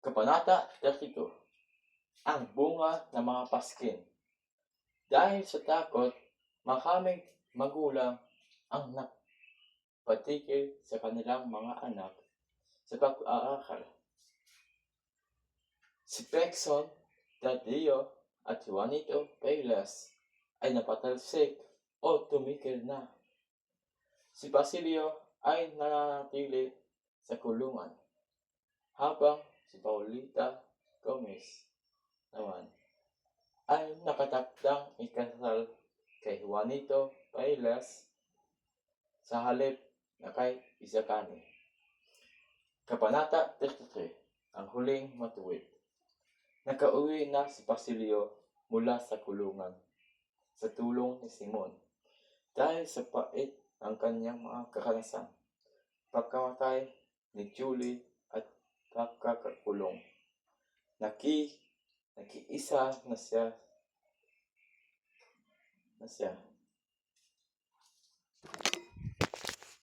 Kabanata 32. Ang bunga ng mga paskin. Dahil sa takot, maraming magulang ang nagpatigil sa kanilang mga anak sa pag-aaral. Si Pekson Dadeo at Juanito Pailas ay napatalsik o tumigil na. Si Basilio ay nananatili sa kulungan, habang si Paulita Gomez naman ay nakatakdang ikasal kay Juanito Pailas sa halip na kay Isacani. Kabanata 33. Ang huling matuwid. Nakauwi na si Basilio mula sa kulungan sa tulong ni Simon dahil sa pait ng kanyang mga karanasan. Pagkamatay ni Julie at pagkakakulong, nag-iisa na siya